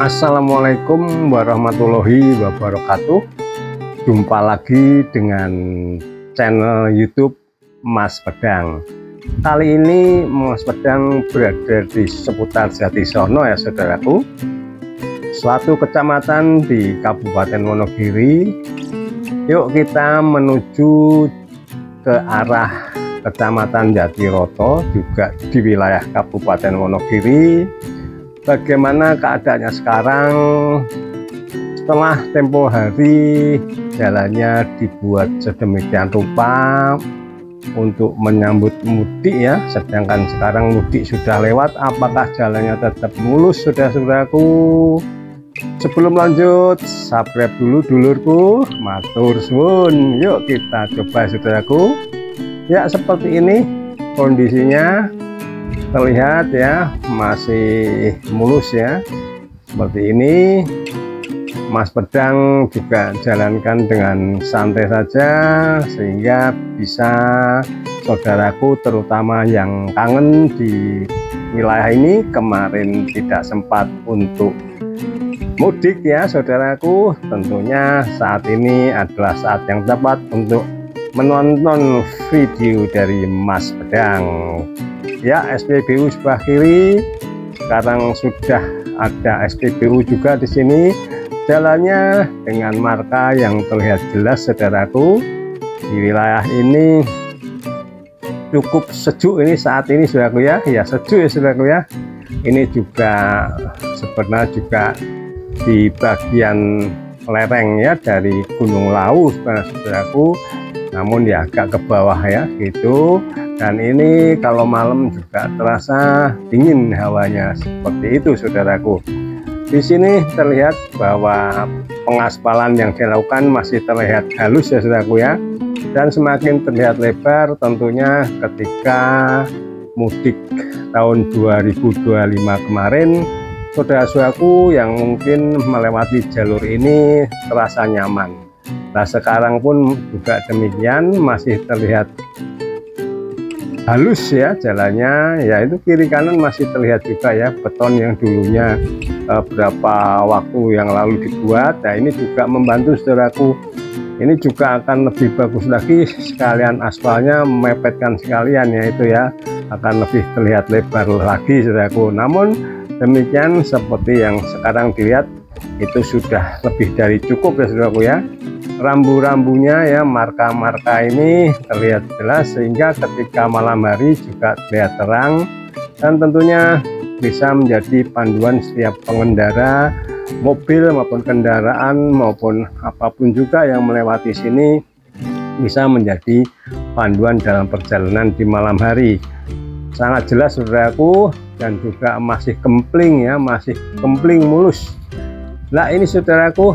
Assalamualaikum warahmatullahi wabarakatuh. Jumpa lagi dengan channel YouTube Mas Pedang. Kali ini Mas Pedang berada di seputar Jatisono ya saudaraku, suatu kecamatan di Kabupaten Wonogiri. Yuk kita menuju ke arah Kecamatan Jatiroto, juga di wilayah Kabupaten Wonogiri. Bagaimana keadaannya sekarang setelah tempo hari jalannya dibuat sedemikian rupa untuk menyambut mudik ya, sedangkan sekarang mudik sudah lewat. Apakah jalannya tetap mulus saudara-saudaraku? Sebelum lanjut, subscribe dulu dulurku, matur suwun. Yuk kita coba saudaraku. Ya, seperti ini kondisinya, terlihat ya masih mulus ya, seperti ini. Mas Pedang juga jalankan dengan santai saja, sehingga bisa saudaraku terutama yang kangen di wilayah ini kemarin tidak sempat untuk mudik ya saudaraku, tentunya saat ini adalah saat yang tepat untuk menonton video dari Mas Pedang. Ya, SPBU sebelah kiri, sekarang sudah ada SPBU juga di sini. Jalannya dengan marka yang terlihat jelas saudaraku. Di wilayah ini cukup sejuk ini saat ini saudaraku ya. Ya, sejuk ya saudaraku ya. Ini juga sebenarnya juga di bagian lereng ya dari Gunung Lawu saudaraku, namun ya agak ke bawah ya gitu. Dan ini kalau malam juga terasa dingin hawanya, seperti itu saudaraku. Di sini terlihat bahwa pengaspalan yang dilakukan masih terlihat halus ya saudaraku ya, dan semakin terlihat lebar tentunya ketika mudik tahun 2025 kemarin. Saudara-saudaraku yang mungkin melewati jalur ini terasa nyaman. Nah, sekarang pun juga demikian, masih terlihat halus ya jalannya. Ya, itu kiri kanan masih terlihat juga ya beton yang dulunya berapa waktu yang lalu dibuat. Nah, ini juga membantu saudaraku. Ini juga akan lebih bagus lagi, sekalian aspalnya mepetkan sekalian ya, itu ya akan lebih terlihat lebar lagi saudaraku. Namun demikian seperti yang sekarang dilihat itu sudah lebih dari cukup ya saudaraku ya. Rambu-rambunya ya, marka-marka ini terlihat jelas, sehingga ketika malam hari juga terlihat terang, dan tentunya bisa menjadi panduan setiap pengendara mobil maupun kendaraan maupun apapun juga yang melewati sini, bisa menjadi panduan dalam perjalanan di malam hari. Sangat jelas saudaraku, dan juga masih kempling ya, masih kempling mulus. Nah, ini saudaraku,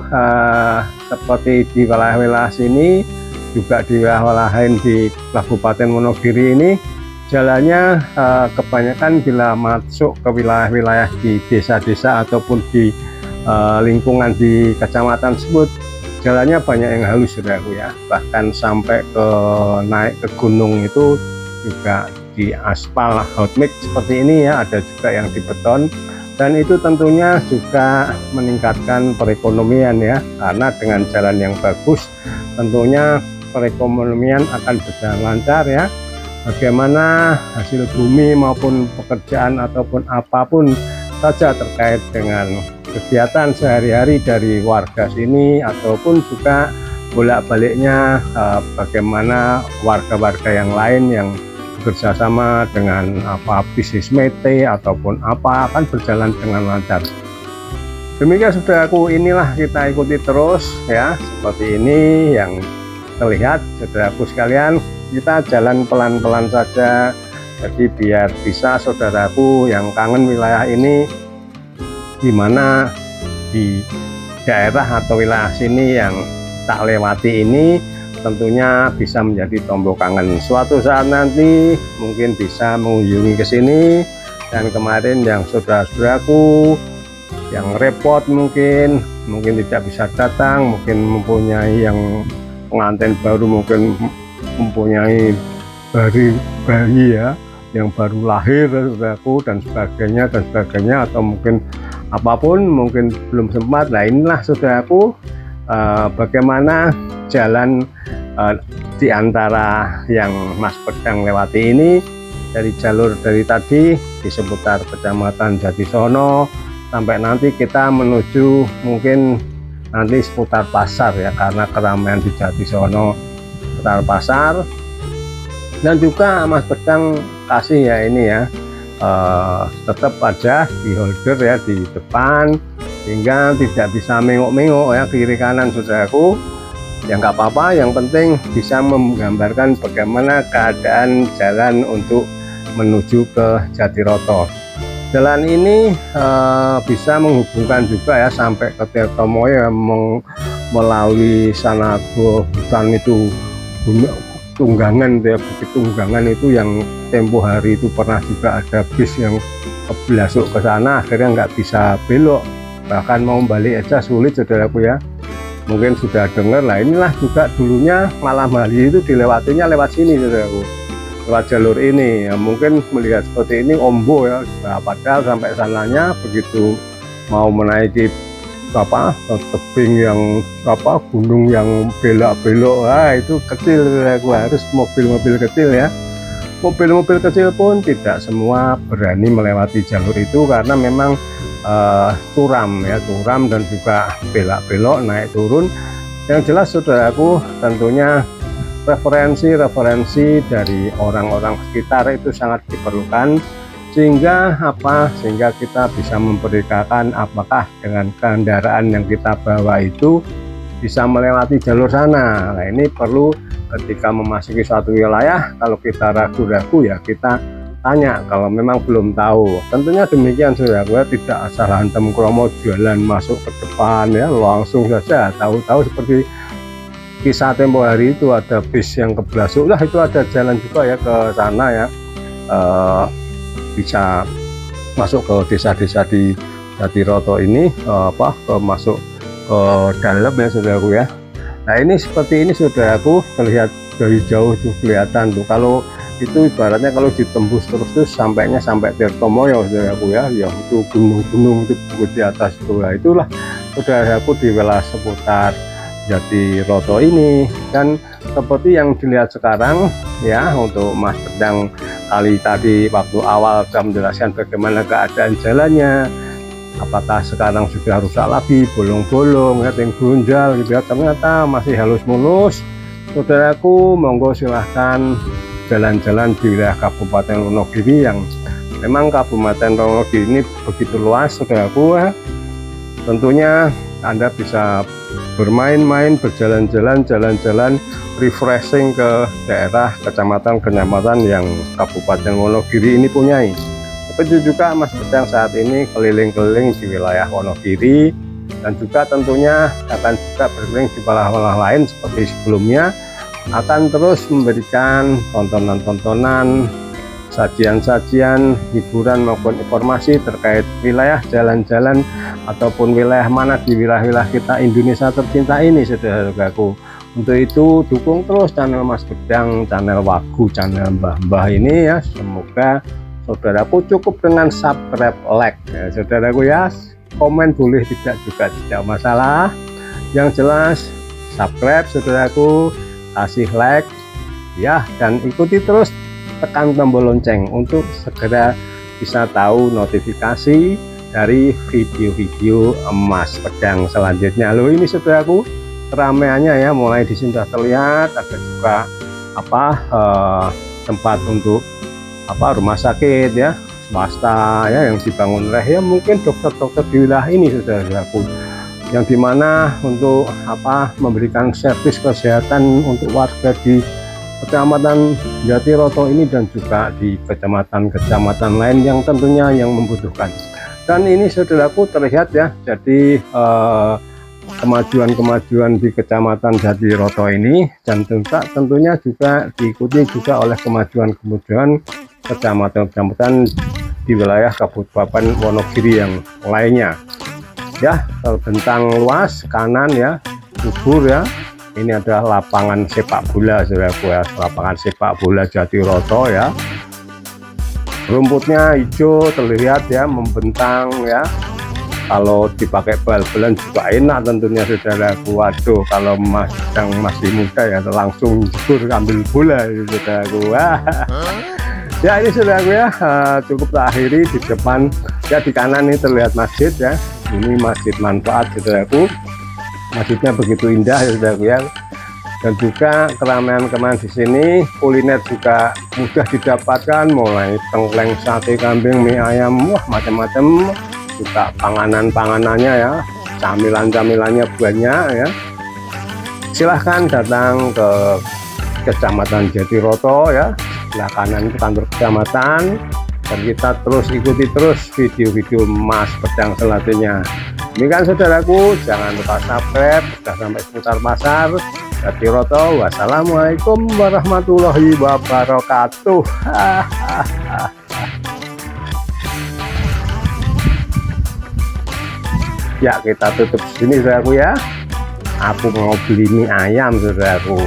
seperti di wilayah-wilayah sini, juga di wilayah lain di Kabupaten Wonogiri ini, jalannya kebanyakan bila masuk ke wilayah-wilayah di desa-desa ataupun di lingkungan di kecamatan tersebut, jalannya banyak yang halus saudaraku ya. Bahkan sampai ke naik ke gunung itu juga di aspal hot mix seperti ini ya, ada juga yang di beton. Dan itu tentunya juga meningkatkan perekonomian ya, karena dengan jalan yang bagus tentunya perekonomian akan berjalan lancar ya. Bagaimana hasil bumi maupun pekerjaan ataupun apapun saja terkait dengan kegiatan sehari-hari dari warga sini, ataupun juga bolak-baliknya bagaimana warga-warga yang lain yang bekerjasama dengan bisnis mete ataupun apa akan berjalan dengan lancar. Demikian saudaraku, inilah kita ikuti terus ya, seperti ini yang terlihat saudaraku sekalian. Kita jalan pelan-pelan saja, jadi biar bisa saudaraku yang kangen wilayah ini, dimana di daerah atau wilayah sini yang tak lewati ini, tentunya bisa menjadi tombol kangen. Suatu saat nanti mungkin bisa mengunjungi ke sini. Dan kemarin yang saudara-saudaraku yang repot mungkin tidak bisa datang, mungkin mempunyai yang pengantin baru, mungkin mempunyai bayi ya yang baru lahir saudaraku dan sebagainya, atau mungkin apapun mungkin belum sempat. Nah inilah saudaraku bagaimana jalan di antara yang Mas Pedang lewati ini, dari jalur dari tadi di seputar Kecamatan Jatisono sampai nanti kita menuju mungkin nanti seputar pasar ya, karena keramaian di Jatisono seputar pasar. Dan juga Mas Pedang kasih ya ini ya, tetap aja di holder ya di depan, sehingga tidak bisa mengok-mengok ya kiri kanan saudaraku. Ya nggak apa-apa, yang penting bisa menggambarkan bagaimana keadaan jalan untuk menuju ke Jatiroto. Jalan ini bisa menghubungkan juga ya sampai ke Tirtomoyo, melalui sana hutan itu Tunggangan ya, Bukit Tunggangan itu yang tempo hari itu pernah juga ada bis yang masuk ke sana, akhirnya nggak bisa belok, bahkan mau balik aja sulit saudaraku ya. Mungkin sudah dengar lah, inilah juga dulunya malam hari itu dilewatinya lewat sini saudaraku, lewat jalur ini ya. Mungkin melihat seperti ini ombo ya, nah, padahal sampai sananya begitu mau menaiki tebing yang gunung yang belok-belok, itu kecil aku, harus mobil-mobil kecil ya. Mobil-mobil kecil pun tidak semua berani melewati jalur itu karena memang curam ya, curam dan juga belok-belok, naik turun. Yang jelas saudaraku, tentunya referensi dari orang-orang sekitar itu sangat diperlukan, sehingga kita bisa memperkirakan apakah dengan kendaraan yang kita bawa itu bisa melewati jalur sana. Nah ini perlu ketika memasuki suatu wilayah, kalau kita ragu-ragu ya kita tanya kalau memang belum tahu. Tentunya demikian saudaraku ya, tidak asal hantem kromo jalan masuk ke depan ya, langsung saja tahu-tahu seperti kisah tempo hari itu ada bis yang keblasuk, lah itu ada jalan juga ya ke sana ya, bisa masuk ke desa-desa di Jatiroto ini, masuk ke dalam ya saudaraku ya. Nah ini seperti ini saudaraku, terlihat dari jauh tuh kelihatan tuh, kalau itu ibaratnya kalau ditembus terus sampainya sampai Tirtomoyo saudaraku ya, yang itu gunung-gunung itu di atas itu. Nah itulah saudaraku di wilayah seputar Jatiroto ini. Dan seperti yang dilihat sekarang ya, untuk Mas Pedang kali tadi waktu awal sudah menjelaskan bagaimana keadaan jalannya, apakah sekarang sudah rusak lagi, bolong-bolong ya, gonjal gitu ya, ternyata masih halus mulus. Saudaraku monggo silahkan jalan-jalan di wilayah Kabupaten Wonogiri, yang memang Kabupaten Wonogiri ini begitu luas saudaraku ya. Tentunya Anda bisa bermain-main, berjalan-jalan, refreshing ke daerah kecamatan yang Kabupaten Wonogiri ini punyai. Seperti juga Mas Pedang saat ini keliling-keliling di wilayah Wonogiri, dan juga tentunya akan juga berkeliling di wilayah lain seperti sebelumnya, akan terus memberikan tontonan-tontonan, sajian-sajian, hiburan maupun informasi terkait wilayah jalan-jalan ataupun wilayah mana di wilayah-wilayah kita Indonesia tercinta ini saudaraku. Untuk itu dukung terus channel Mas Pedang, channel Wagu, channel Mbah-mbah ini ya. Semoga saudaraku cukup dengan subscribe, like ya saudaraku ya. Komen boleh tidak masalah. Yang jelas subscribe saudaraku, kasih like ya, dan ikuti terus, tekan tombol lonceng untuk segera bisa tahu notifikasi dari video-video Mas Pedang selanjutnya. Loh ini saudaraku, keramaiannya ya, mulai di sini sudah terlihat ada juga tempat untuk rumah sakit ya, swasta ya, yang dibangun oleh ya mungkin dokter-dokter di wilayah ini saudaraku, yang dimana untuk memberikan servis kesehatan untuk warga di Kecamatan Jatiroto ini dan juga di kecamatan-kecamatan lain yang tentunya yang membutuhkan. Dan ini saudaraku terlihat ya, jadi kemajuan-kemajuan di Kecamatan Jatiroto ini, dan tentunya juga diikuti juga oleh kemajuan-kemajuan kecamatan-kecamatan di wilayah Kabupaten Wonogiri yang lainnya ya. Terbentang luas kanan ya, subur ya. Ini adalah lapangan sepak bola saudaraku ya, lapangan sepak bola Jatiroto ya. Rumputnya hijau terlihat ya, membentang ya, kalau dipakai bal-balan juga enak tentunya saudaraku. Waduh, kalau yang masih muda ya langsung jebur ambil bola saudaraku. Ya ini saudaraku ya, cukup tak akhiri. Di depan ya, di kanan ini terlihat masjid ya, ini Masjid Manfaat saudaraku. Masjidnya begitu indah ya saudaraku ya, dan juga keramaian-keramaian di sini. Kuliner juga mudah didapatkan, mulai tengkleng, sate kambing, mie ayam, wah macam-macam. Juga panganannya ya, camilan-camilannya banyak ya. Silahkan datang ke Kecamatan Jatiroto ya, sebelah kanan itu kantor kecamatan, dan kita terus ikuti terus video-video Mas Pedang selanjutnya. Demikian saudaraku, jangan lupa subscribe. Sudah sampai seputar pasar Jatiroto. Wassalamualaikum warahmatullahi wabarakatuh. Ya, kita tutup sini saudaraku ya. Aku mau beli mie ayam saudaraku.